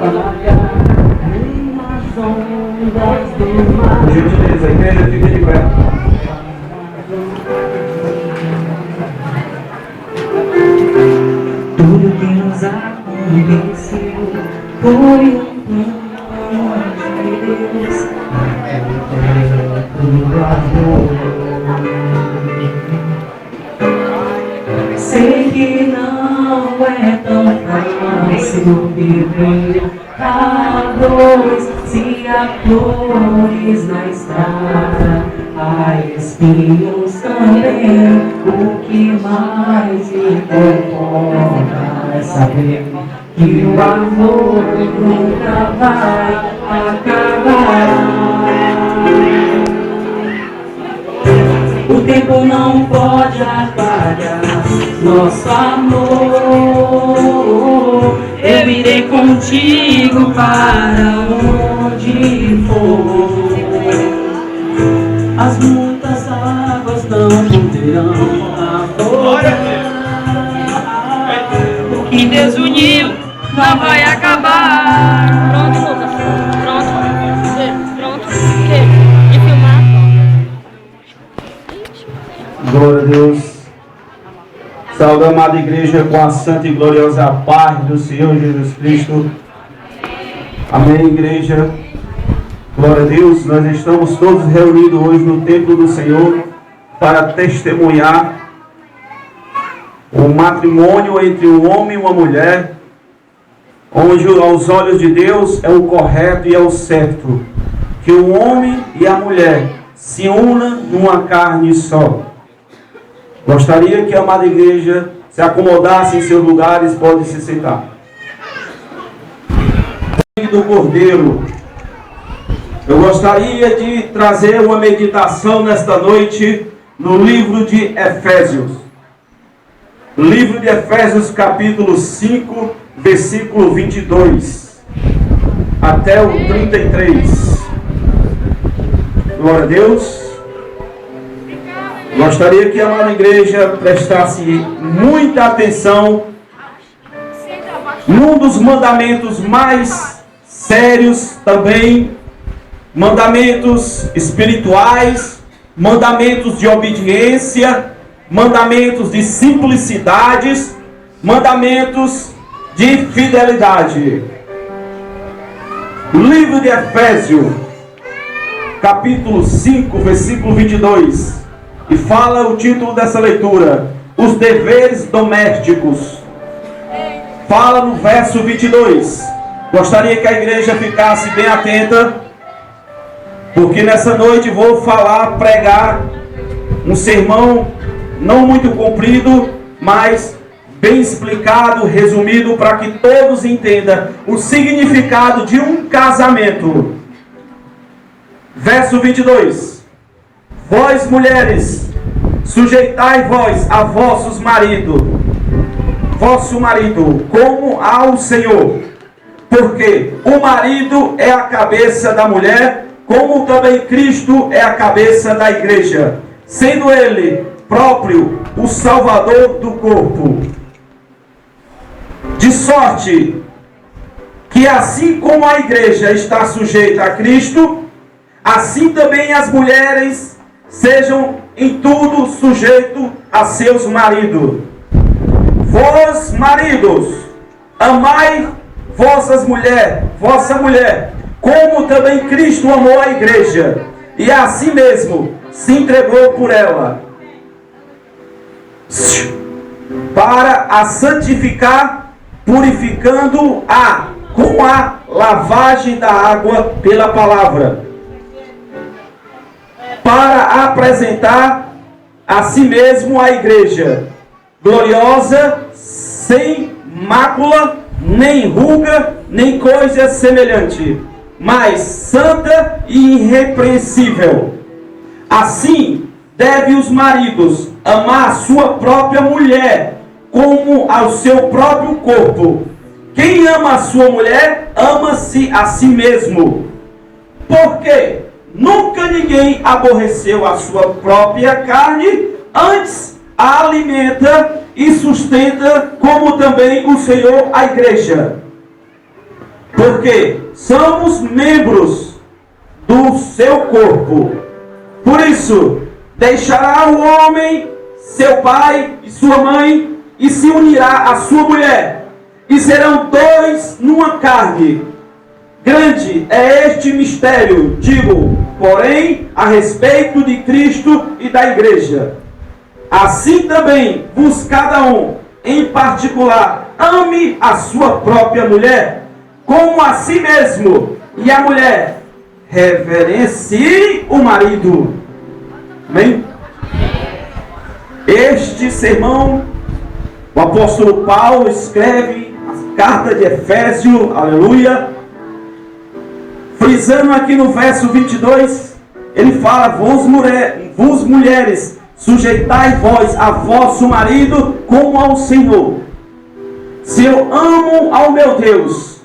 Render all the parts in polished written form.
Por gentileza, a igreja fica de pé. Tudo que nos aconteceu foi um plano de Deus. Sei que não é tão fácil viver a dois, se há flores na estrada, há espinhos também. O que mais me conforta é saber que o amor nunca vai acabar. O tempo não pode apagar nosso amor. Eu irei contigo para onde for. As muitas águas não poderão afogar. O que Deus uniu não vai acabar. Pronto, Lucas. Pronto. De filmar. Glória a Deus. Saúde a amada igreja com a santa e gloriosa paz do Senhor Jesus Cristo. Amém, igreja. Glória a Deus. Nós estamos todos reunidos hoje no templo do Senhor para testemunhar o matrimônio entre um homem e uma mulher, onde aos olhos de Deus é o correto e é o certo, que o homem e a mulher se unam numa carne só. Gostaria que a amada igreja se acomodasse em seus lugares, pode se sentar. Do Cordeiro, eu gostaria de trazer uma meditação nesta noite no livro de Efésios. Livro de Efésios, capítulo 5, versículo 22 até o 33. Glória a Deus. Gostaria que a amada igreja prestasse muita atenção num dos mandamentos mais sérios também, mandamentos espirituais, mandamentos de obediência, mandamentos de simplicidades, mandamentos de fidelidade. Livro de Efésios, capítulo 5, versículo 22. E fala o título dessa leitura: os deveres domésticos. Fala no verso 22. Gostaria que a igreja ficasse bem atenta, porque nessa noite vou pregar um sermão não muito comprido, mas bem explicado, resumido, para que todos entendam o significado de um casamento. Verso 22. Vós, mulheres, sujeitai-vos a vosso marido, como ao Senhor, porque o marido é a cabeça da mulher, como também Cristo é a cabeça da igreja, sendo ele próprio o Salvador do corpo. De sorte que assim como a igreja está sujeita a Cristo, assim também as mulheres sejam em tudo sujeitos a seus maridos. Vós, maridos, amai vossa mulher, como também Cristo amou a igreja, e a si mesmo se entregou por ela, para a santificar, purificando-a com a lavagem da água pela palavra, para apresentar a si mesmo a igreja, gloriosa, sem mácula, nem ruga, nem coisa semelhante, mas santa e irrepreensível. Assim, deve os maridos amar a sua própria mulher, como ao seu próprio corpo. Quem ama a sua mulher, ama-se a si mesmo. Porque nunca ninguém aborreceu a sua própria carne, antes a alimenta e sustenta, como também o Senhor a igreja, porque somos membros do seu corpo. Por isso, deixará o homem seu pai e sua mãe, e se unirá à sua mulher, e serão dois numa carne. Grande é este mistério, digo, porém, a respeito de Cristo e da igreja. Assim também vos cada um, em particular, ame a sua própria mulher, como a si mesmo, e a mulher reverencie o marido. Amém? Este sermão, o apóstolo Paulo escreve a carta de Efésios, aleluia, frisando aqui no verso 22, ele fala: vós mulheres, sujeitai vós a vosso marido como ao Senhor. Se eu amo ao meu Deus,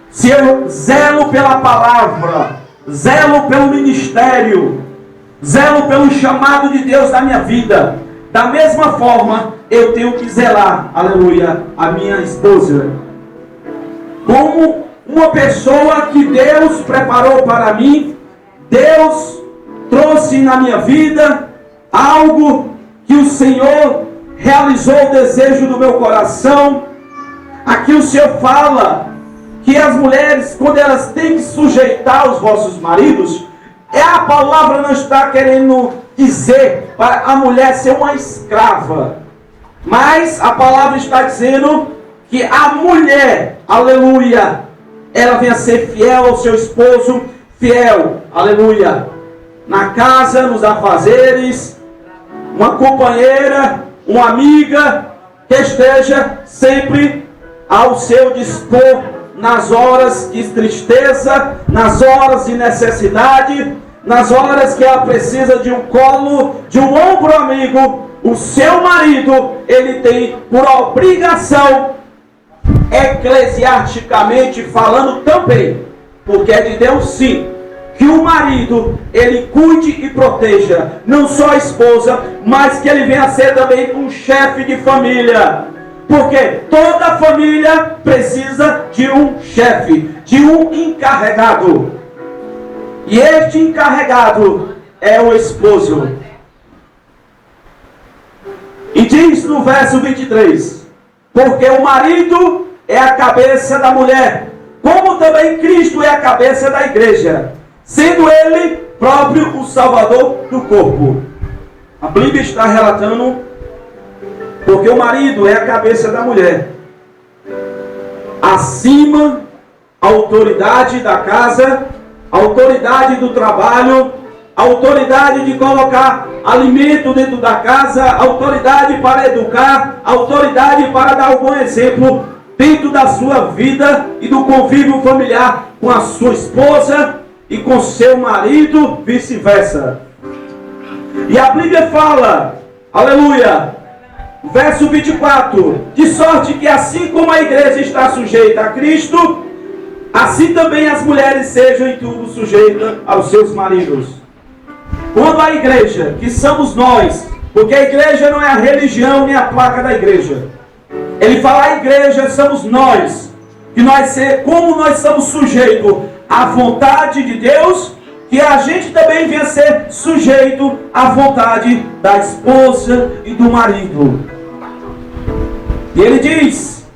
se eu zelo pela palavra, zelo pelo ministério, zelo pelo chamado de Deus na minha vida, da mesma forma eu tenho que zelar, aleluia, a minha esposa, como uma pessoa que Deus preparou para mim. Deus trouxe na minha vida algo que o Senhor realizou o desejo do meu coração. Aqui o Senhor fala que as mulheres, quando elas têm que sujeitar os vossos maridos, a palavra não está querendo dizer para a mulher ser uma escrava, mas a palavra está dizendo que a mulher, aleluia, ela venha ser fiel ao seu esposo, fiel, aleluia, na casa, nos afazeres, uma companheira, uma amiga, que esteja sempre ao seu dispor, nas horas de tristeza, nas horas de necessidade, nas horas que ela precisa de um colo, de um ombro amigo. O seu marido, ele tem por obrigação, eclesiasticamente falando também, porque é de Deus sim, que o marido, ele cuide e proteja, não só a esposa, mas que ele venha a ser também um chefe de família. Porque toda família precisa de um chefe, de um encarregado. E este encarregado é o esposo. E diz no verso 23, porque o marido é a cabeça da mulher, como também Cristo é a cabeça da igreja, sendo ele próprio o Salvador do corpo. A Bíblia está relatando, porque o marido é a cabeça da mulher, acima a autoridade da casa, a autoridade do trabalho, a autoridade de colocar alimento dentro da casa, a autoridade para educar, a autoridade para dar algum exemplo dentro da sua vida e do convívio familiar com a sua esposa e com seu marido, vice-versa. E a Bíblia fala, aleluia, verso 24, de sorte que assim como a igreja está sujeita a Cristo, assim também as mulheres sejam em tudo sujeitas aos seus maridos. Quando a igreja, que somos nós, porque a igreja não é a religião nem a placa da igreja, ele fala a igreja somos nós, que como nós somos sujeitos à vontade de Deus, que a gente também venha ser sujeito à vontade da esposa e do marido. E ele diz: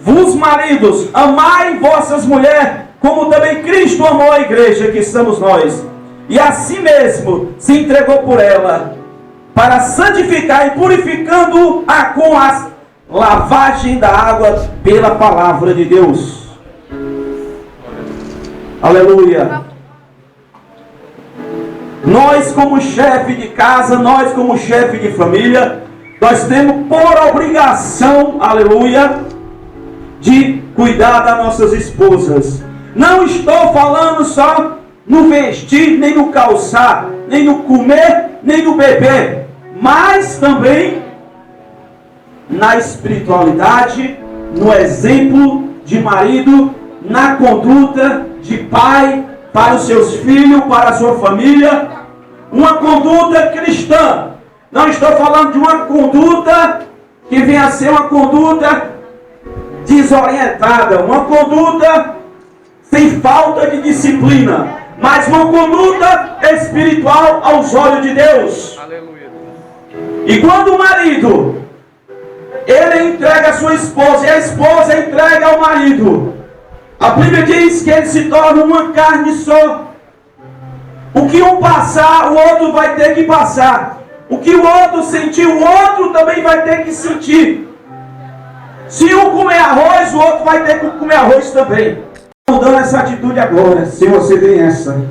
vos maridos, amai vossas mulheres, como também Cristo amou a igreja, que somos nós, e assim mesmo se entregou por ela, para santificar e purificando-a com a lavagem da água pela palavra de Deus. Aleluia. Nós como chefe de casa, nós como chefe de família, nós temos por obrigação, aleluia, de cuidar das nossas esposas. Não estou falando só no vestir, nem no calçar, nem no comer, nem no beber, mas também na espiritualidade, no exemplo de marido, na conduta de pai para os seus filhos, para a sua família, uma conduta cristã. Não estou falando de uma conduta que venha a ser uma conduta desorientada, uma conduta tem falta de disciplina, mas uma conduta espiritual aos olhos de Deus. Aleluia. E quando o marido, ele entrega a sua esposa, e a esposa entrega ao marido, a Bíblia diz que eles se tornam uma carne só. O que um passar, o outro vai ter que passar. O que o outro sentir, o outro também vai ter que sentir. Se um comer arroz, o outro vai ter que comer arroz também. Estou dando essa atitude agora, se você tem essa.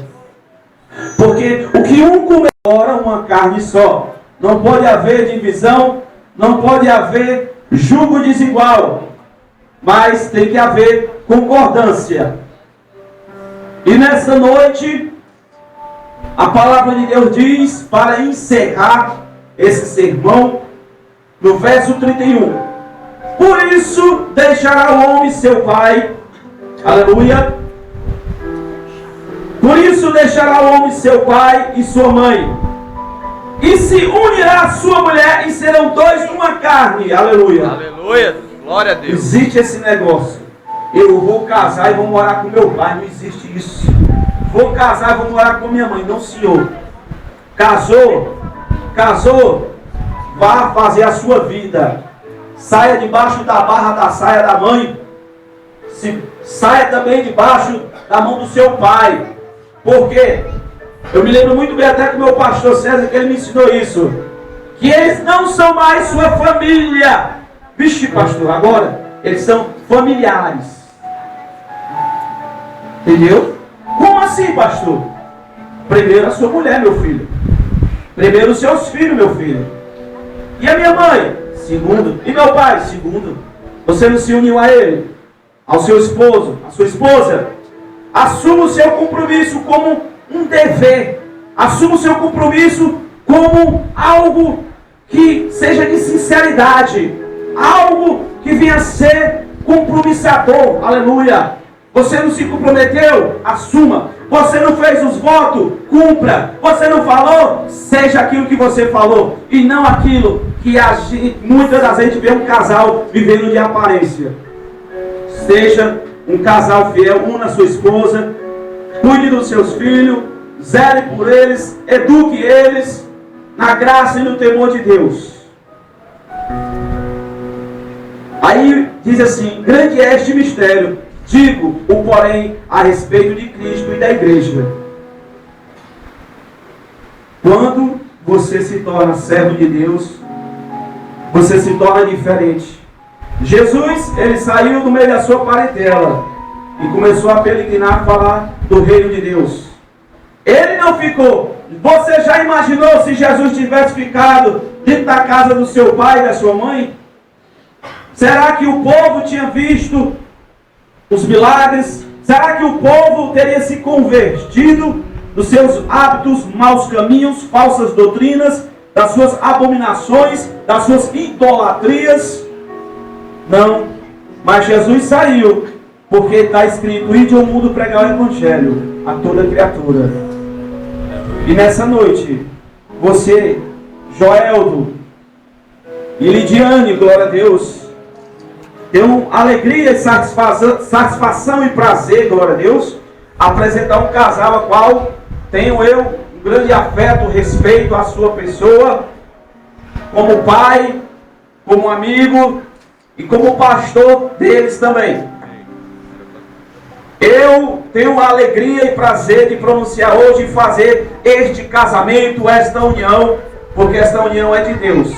Porque o que um comer agora, uma carne só. Não pode haver divisão, não pode haver jugo desigual. Mas tem que haver concordância. E nessa noite, a palavra de Deus diz, para encerrar esse sermão, no verso 31. Por isso deixará o homem seu pai. Aleluia. Por isso deixará o homem seu pai e sua mãe, e se unirá a sua mulher, e serão dois numa carne. Aleluia. Aleluia. Glória a Deus. Existe esse negócio. Eu vou casar e vou morar com meu pai. Não existe isso. Vou casar e vou morar com minha mãe. Não, senhor. Casou, vá fazer a sua vida. Saia debaixo da barra da saia da mãe. Saia também debaixo da mão do seu pai. Por quê? Eu me lembro muito bem até com o meu pastor César, que ele me ensinou isso. Que eles não são mais sua família. Vixe, pastor, agora eles são familiares. Entendeu? Como assim, pastor? Primeiro a sua mulher, meu filho. Primeiro os seus filhos, meu filho. E a minha mãe? Segundo. E meu pai? Segundo. Você não se uniu a ele? Ao seu esposo? A sua esposa? Assuma o seu compromisso como um dever. Assuma o seu compromisso como algo que seja de sinceridade. Algo que venha a ser compromissador. Aleluia. Você não se comprometeu? Assuma. Você não fez os votos? Cumpra. Você não falou? Seja aquilo que você falou. E não aquilo que muitas das vezes vê um casal vivendo de aparência. Seja um casal fiel. Una sua esposa. Cuide dos seus filhos. Zele por eles. Eduque eles na graça e no temor de Deus. Aí diz assim: grande é este mistério, digo o porém a respeito de Cristo e da igreja. Quando você se torna servo de Deus, você se torna diferente. Jesus, ele saiu do meio da sua parentela e começou a peregrinar, falar do reino de Deus. Ele não ficou. Você já imaginou se Jesus tivesse ficado dentro da casa do seu pai e da sua mãe? Será que o povo tinha visto os milagres? Será que o povo teria se convertido dos seus hábitos, maus caminhos, falsas doutrinas, das suas abominações, das suas idolatrias? Não. Mas Jesus saiu, porque está escrito: ide ao mundo pregar o evangelho a toda criatura. E nessa noite, você, Joeldo e Lidiane, glória a Deus, tenho alegria, satisfação e prazer, glória a Deus, apresentar um casal a qual tenho eu um grande afeto, respeito à sua pessoa, como pai, como amigo e como pastor deles também. Eu tenho a alegria e prazer de pronunciar hoje e fazer este casamento, esta união, porque esta união é de Deus.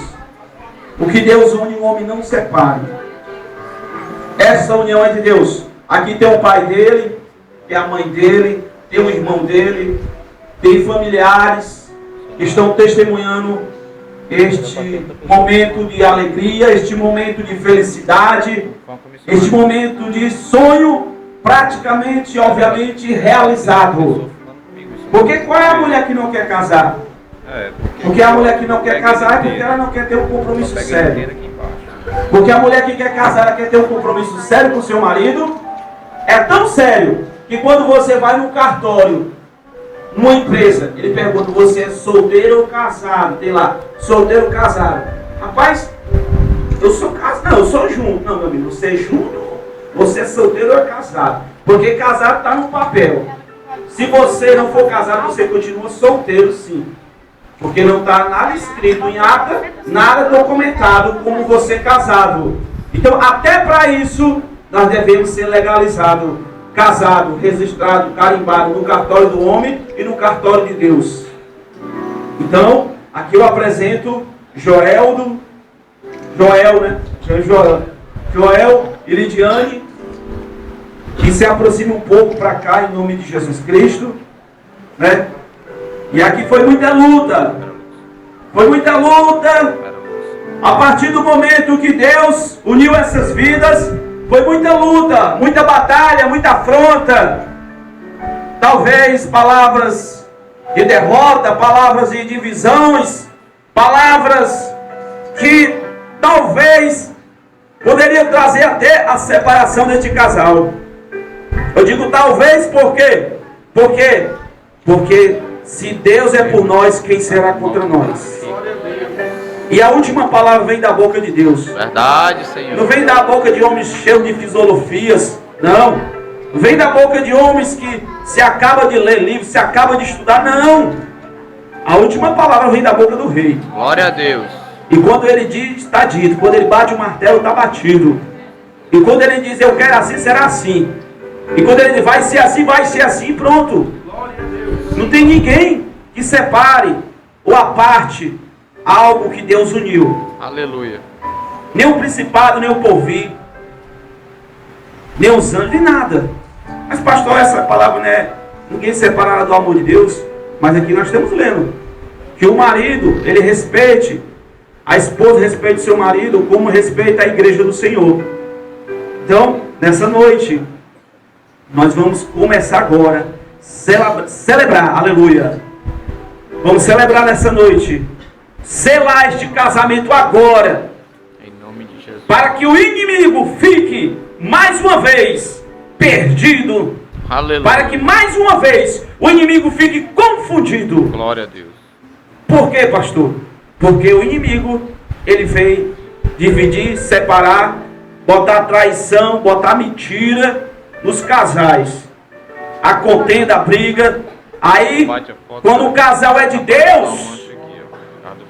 O que Deus une, o homem não separe. Essa união é de Deus. Aqui tem o pai dele, tem a mãe dele, tem o irmão dele, tem familiares que estão testemunhando este momento de alegria, este momento de felicidade, este momento de sonho praticamente, obviamente, realizado. Porque qual é a mulher que não quer casar? Porque a mulher que não quer casar é porque ela não quer ter um compromisso sério. Porque a mulher que quer casar, ela quer ter um compromisso sério com o seu marido. É tão sério que quando você vai num cartório, numa empresa, ele pergunta: você é solteiro ou casado? Tem lá, solteiro ou casado. Rapaz, eu sou casado. Não, eu sou junto. Não, meu amigo, você é junto, você é solteiro ou é casado. Porque casado está no papel. Se você não for casado, você continua solteiro, sim. Porque não está nada escrito em ata, nada documentado como você casado. Então, até para isso, nós devemos ser legalizados, casado, registrado, carimbado no cartório do homem e no cartório de Deus. Então, aqui eu apresento Joel, né? Joel e Lidiane, que se aproxima um pouco para cá em nome de Jesus Cristo, né? E aqui foi muita luta. Foi muita luta. A partir do momento que Deus uniu essas vidas, foi muita luta, muita batalha, muita afronta. Talvez palavras de derrota, palavras de divisões, palavras que talvez poderiam trazer até a separação deste casal. Eu digo talvez por quê? Porque se Deus é por nós, quem será contra nós? E a última palavra vem da boca de Deus. Verdade, Senhor. Não vem da boca de homens cheios de filosofias. Não. Não vem da boca de homens que se acaba de ler livros, se acaba de estudar. Não. A última palavra vem da boca do rei. Glória a Deus. E quando ele diz, está dito. Quando ele bate o martelo, está batido. E quando ele diz, eu quero assim, será assim. E quando ele diz, vai ser assim, pronto. Não tem ninguém que separe ou aparte algo que Deus uniu. Aleluia. Nem o principado, nem o porvir, nem os anjos, nem nada. Mas pastor, essa palavra não é ninguém separará do amor de Deus. Mas aqui nós estamos lendo que o marido, ele respeite, a esposa respeite o seu marido como respeita a igreja do Senhor. Então, nessa noite, nós vamos começar agora celebrar, aleluia. Vamos celebrar nessa noite, selar este casamento agora, em nome de Jesus. para que o inimigo fique mais uma vez perdido. Aleluia. Para que mais uma vez o inimigo fique confundido. Glória a Deus. Por quê, pastor? Porque o inimigo, ele veio dividir, separar, botar traição, botar mentira nos casais. A contenda, a briga. Aí, quando o casal é de Deus,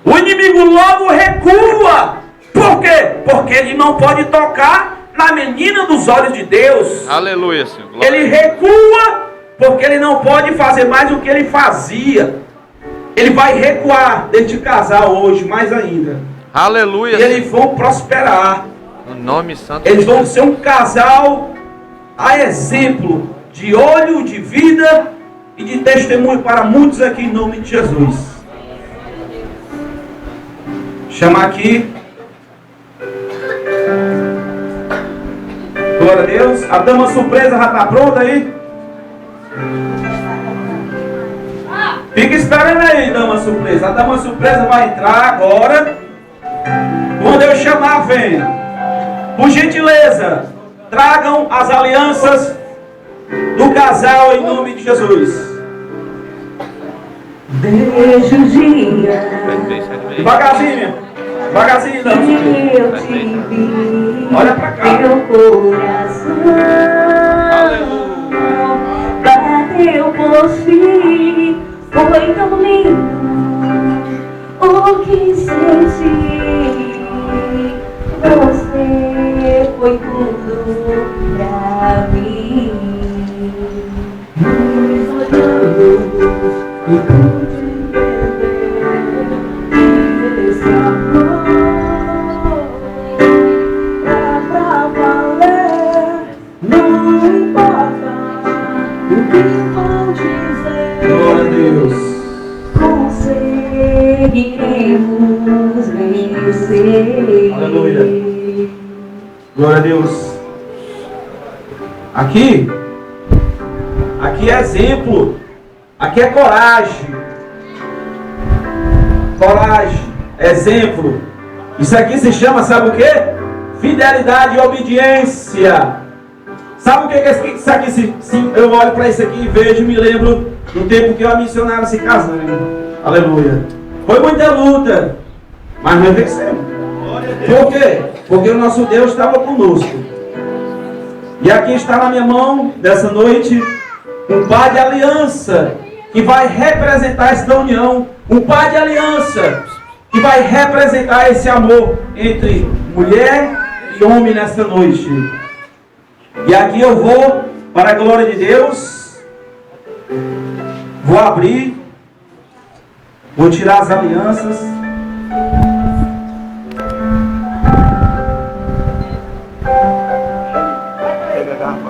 o inimigo logo recua. Por quê? Porque ele não pode tocar na menina dos olhos de Deus. Aleluia, Senhor. Glória Ele recua porque ele não pode fazer mais do que ele fazia. Ele vai recuar deste casal hoje, mais ainda. Aleluia. E eles vão prosperar. No nome santo. Eles vão ser um casal a exemplo de óleo, de vida e de testemunho para muitos aqui em nome de Jesus. Chamar aqui. Glória a Deus. A dama surpresa já está pronta aí? Fica esperando aí, dama surpresa. A dama surpresa vai entrar agora. Quando eu chamar, venha. Por gentileza, tragam as alianças do casal em nome de Jesus. Desde o dia Devagarzinho, devagarzinho, dama que eu surpresa. te vi, Olha pra cá. meu coração bateu por si. Foi tão lindo o que senti. Você foi tudo pra mim. Nos olhando e pude entender que esse amor é pra valer. Não importa o que vão dizer. Glória a Deus. Conseguiremos vencer. Aleluia. Glória a Deus. Aqui é exemplo. Aqui é coragem. Coragem. Exemplo. Isso aqui se chama, sabe o que? Fidelidade e obediência. Sabe o que é isso aqui? Se eu olho para isso aqui e vejo e me lembro do tempo que eu missionário se casando. Aleluia. Foi muita luta, mas nós vencemos. Por quê? Porque o nosso Deus estava conosco. E aqui está na minha mão, dessa noite, um par de aliança que vai representar esta união. Um par de aliança que vai representar esse amor entre mulher e homem nesta noite. E aqui eu vou, para a glória de Deus, vou abrir, vou tirar as alianças. Pega a garrafa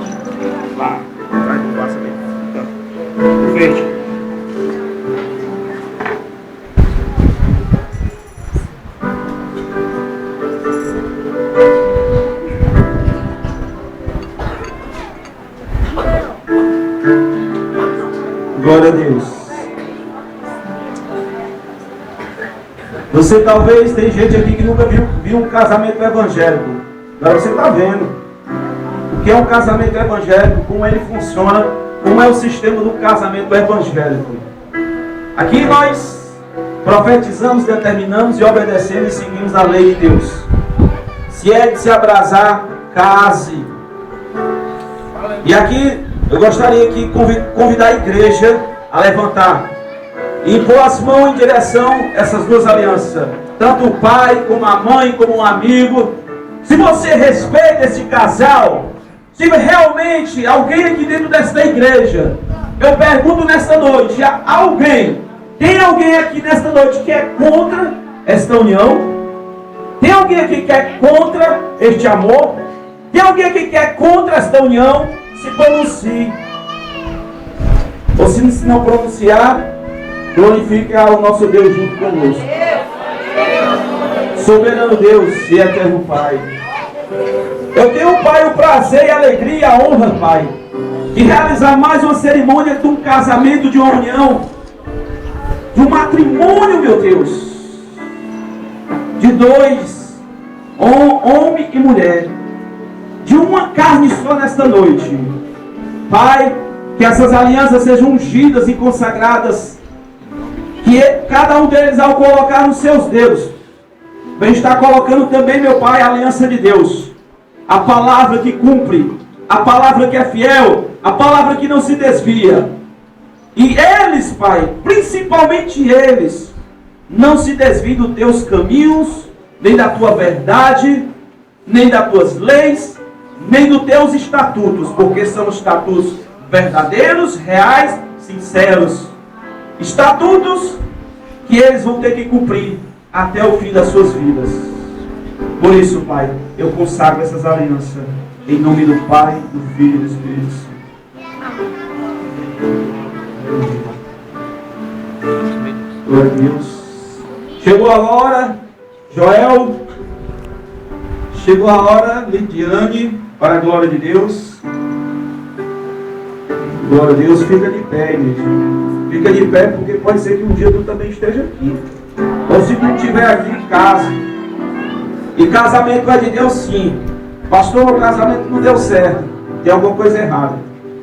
lá, atrás do vaso ali. Verde. Glória a Deus. Você talvez, tem gente aqui que nunca viu um casamento evangélico. Agora você está vendo o que é um casamento evangélico, como ele funciona, como é o sistema do casamento evangélico. Aqui nós profetizamos, determinamos e obedecemos e seguimos a lei de Deus. Se é de se abrasar, case. E aqui eu gostaria de convidar a igreja a levantar e pôr as mãos em direção a essas duas alianças. Tanto o pai, como a mãe, como um amigo. Se você respeita esse casal, se realmente alguém aqui dentro desta igreja, eu pergunto nesta noite, tem alguém aqui nesta noite que é contra esta união? Tem alguém aqui que é contra este amor? Tem alguém aqui que é contra esta união? Se pronuncie. Ou se não pronunciar, glorifique ao nosso Deus junto conosco. Soberano Deus e eterno Pai. Eu tenho, Pai, o prazer e a alegria e a honra, Pai, de realizar mais uma cerimônia de um casamento, de uma união, de um matrimônio, meu Deus, de dois, homem e mulher, de uma carne só nesta noite. Pai, que essas alianças sejam ungidas e consagradas, que cada um deles, ao colocar nos seus dedos, vem estar colocando também, meu Pai, a aliança de Deus, a palavra que cumpre, a palavra que é fiel, a palavra que não se desvia. E eles, Pai, principalmente eles, não se desviem dos teus caminhos, nem da tua verdade, nem das tuas leis, nem dos teus estatutos, porque são estatutos verdadeiros, reais, sinceros. Estatutos que eles vão ter que cumprir até o fim das suas vidas. Por isso, Pai, eu consagro essas alianças em nome do Pai, do Filho e do Espírito Santo. Glória a Deus. Chegou a hora, Joel. Chegou a hora, Lidiane, para a glória de Deus. Glória a Deus, fica de pé, igreja. Fica de pé, porque pode ser que um dia tu também esteja aqui. Ou se tu estiver aqui em casa. E casamento é de Deus, sim. Pastor, o casamento não deu certo. Tem alguma coisa errada.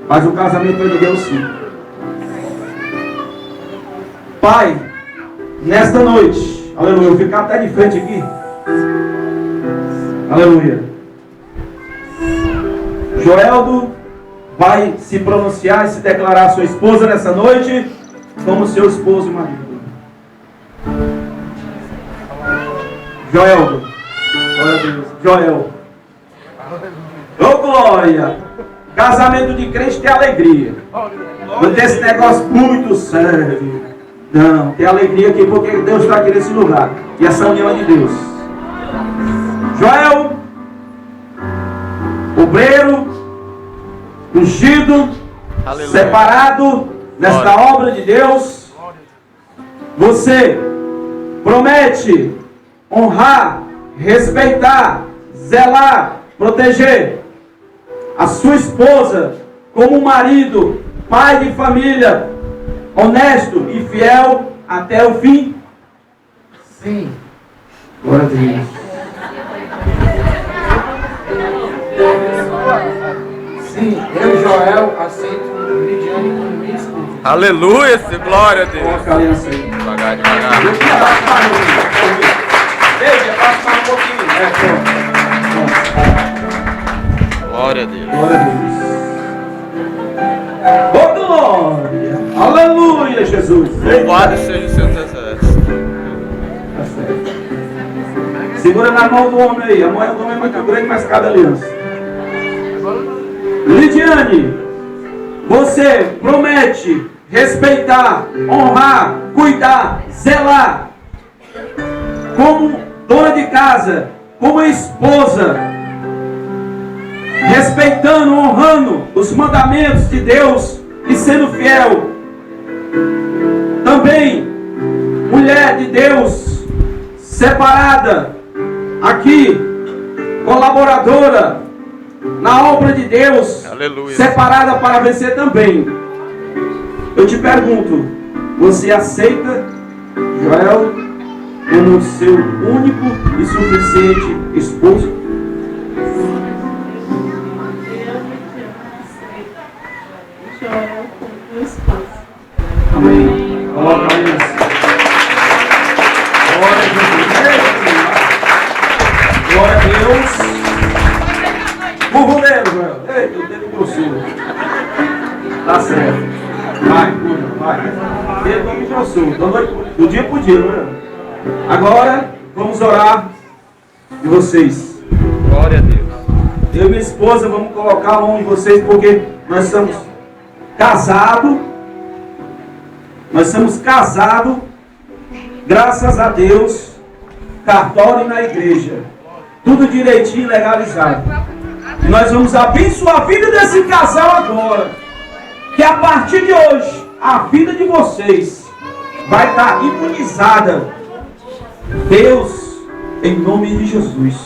Mas o casamento é de Deus, sim. Pai, nesta noite, aleluia, eu vou ficar até de frente aqui. Aleluia. Joeldo vai se pronunciar e se declarar sua esposa nessa noite como seu esposo e marido. Joeldo. Glória a Deus. Joel. Ô glória. Casamento de crente tem alegria. Não tem esse negócio muito sério. Não, tem alegria aqui porque Deus está aqui nesse lugar. E essa união é de Deus. Joel, obreiro, ungido, aleluia, separado nesta obra de Deus. Você promete honrar, respeitar, zelar, proteger a sua esposa como marido, pai de família, honesto e fiel até o fim? Sim. Glória a Deus. Sim, eu, Joel, aceito Lidiane como minha esposa. Aleluia, glória a Deus. Coloca a aliança aí. Devagar, devagar. Eu queria abaixar um pouquinho. Veja, abaixar um pouquinho. Pronto. Glória a Deus. Glória a Deus. Oh, glória. Aleluia, Jesus. Louvado seja o seu exército. Tá certo. Segura na mão do homem aí. A mão do homem é muito grande, mas cabe aliança. Lidiane, você promete respeitar, honrar, cuidar, zelar, como dona de casa, como esposa, respeitando, honrando os mandamentos de Deus e sendo fiel. Também, mulher de Deus, separada, aqui, colaboradora na obra de Deus, Aleluia. separada para vencer também. Eu te pergunto, você aceita Joel como seu único e suficiente esposo? Joel como esposo. Amém. Coloca isso. Glória a Jesus. Glória a Deus. Curva o dedo, Joel. Ei, o dedo grossudo. Tá certo. Vai, curva, vai. Dedo não me grossudo. Do dia pro dia, Joel. Agora, vamos orar de vocês. Glória a Deus. Eu e minha esposa vamos colocar a mão de vocês porque nós estamos casados. Nós somos casados, graças a Deus, cartório na igreja. Tudo direitinho, legalizado. E nós vamos abençoar a vida desse casal agora. Que a partir de hoje, a vida de vocês vai estar imunizada. Deus, em nome de Jesus.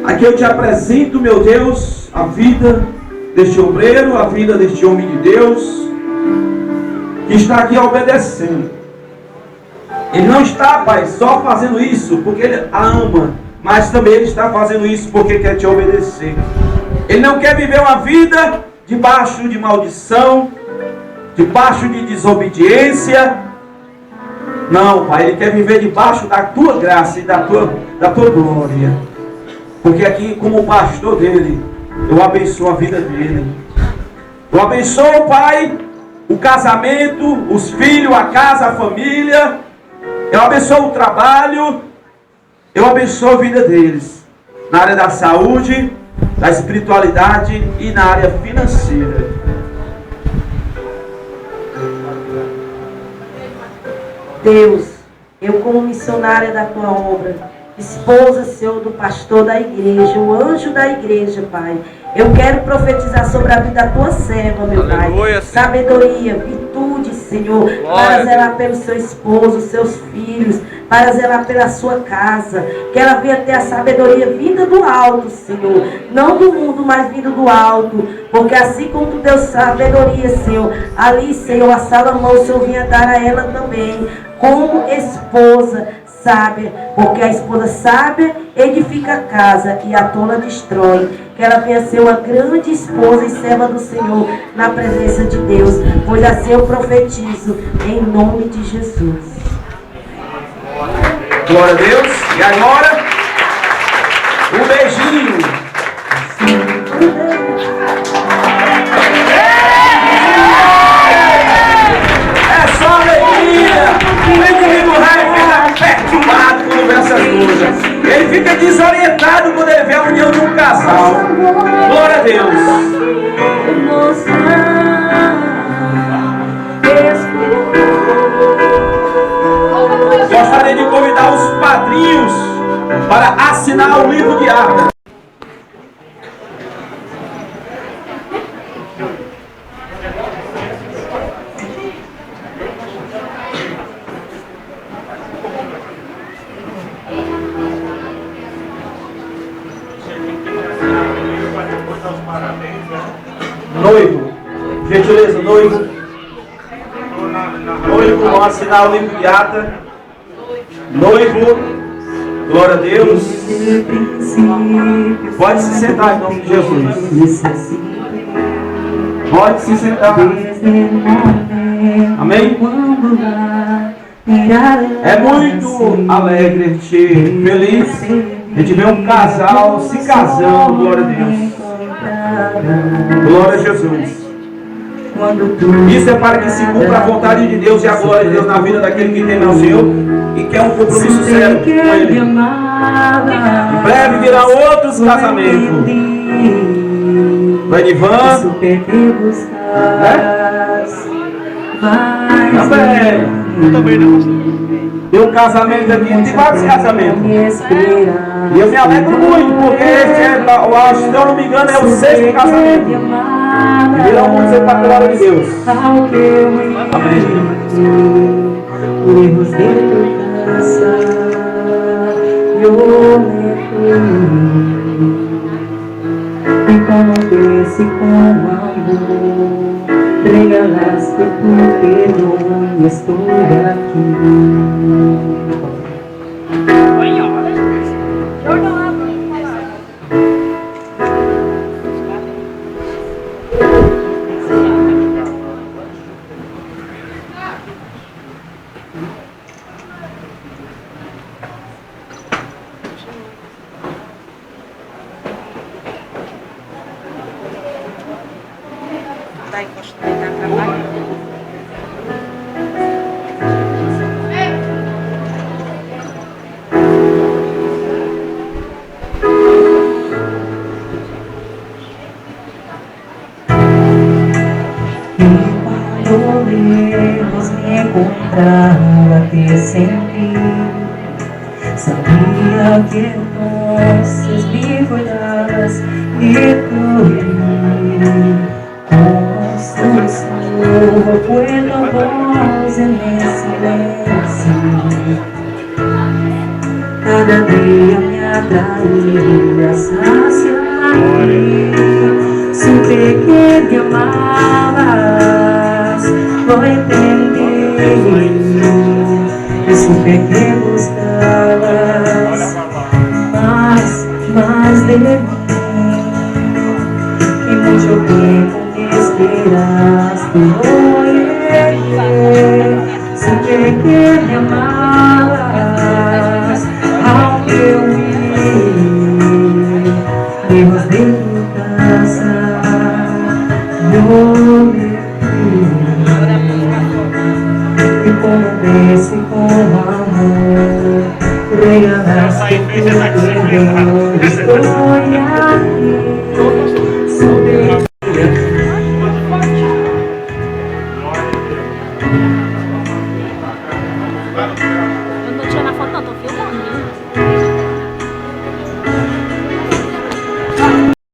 Aqui eu te apresento, meu Deus, a vida deste obreiro, a vida deste homem de Deus, que está aqui obedecendo. Ele não está, Pai, só fazendo isso porque ele ama, mas também ele está fazendo isso porque quer te obedecer. Ele não quer viver uma vida debaixo de maldição, debaixo de desobediência. Não, Pai, ele quer viver debaixo da tua graça e da tua glória. Porque aqui, como pastor dele, eu abençoo a vida dele. Eu abençoo, Pai, o casamento, os filhos, a casa, a família. Eu abençoo o trabalho. Eu abençoo a vida deles. Na área da saúde, da espiritualidade e na área financeira. Deus, eu como missionária da tua obra, esposa, Senhor, do pastor da igreja, o anjo da igreja, Pai, eu quero profetizar sobre a vida da tua serva, meu Aleluia, Pai. Senhor. Sabedoria, virtude, Senhor, Glória para zelar pelo seu esposo, seus filhos, para zelar pela sua casa. Que ela venha ter a sabedoria vinda do alto, Senhor. Não do mundo, mas vinda do alto. Porque assim como tu deu sabedoria, Senhor, ali, Senhor, a Salomão, o Senhor vinha dar a ela também, como esposa sábia, porque a esposa sábia edifica a casa e a tola destrói. Que ela venha ser uma grande esposa e serva do Senhor na presença de Deus, pois assim eu profetizo em nome de Jesus. Glória a Deus. E agora, um beijinho. É só alegria. O inimigo vai ficar perturbado quando vê essas coisas. Ele fica desorientado quando ele vê a união de um casal. Glória a Deus. Gostaria de convidar os padrinhos para assinar o livro de ata. Noivo, gentileza, noivo. Noivo, vão assinar o livro de ata. Noivo, glória a Deus. Pode se sentar em nome de Jesus. Pode se sentar. Amém? É muito alegre, feliz A gente vê um casal se casando, glória a Deus. Glória a Jesus. Isso é para que se cumpra a vontade de Deus e a glória de Deus na vida daquele que tem ao Senhor e quer um compromisso sério com Ele. Em breve virão outros casamentos. Vanivan, né? Também não. Tem um casamento aqui, tem vários casamentos. E eu me alegro muito, porque esse é, se eu não me engano, é o 6º casamento. E virão muitos para a glória de Deus. Amém. E como desce com amor, regalaste tu perdão e estou aqui. Vai encostar na trabalho. Podemos me encontrar aqui sempre. Sabia que entonces me cuidarás y cubrir. Como su puedo voz en el silencio. Cada día me atraías hacia mí. Supe que me amabas, lo entendí. Y supe que buscabas más de mí. Y mucho tiempo me esperaste, oye, supe que me amabas, aunque huí lejos de tu casa, yo me fui. Y con un beso y con amor regalaste tu perdón, estoy aquí.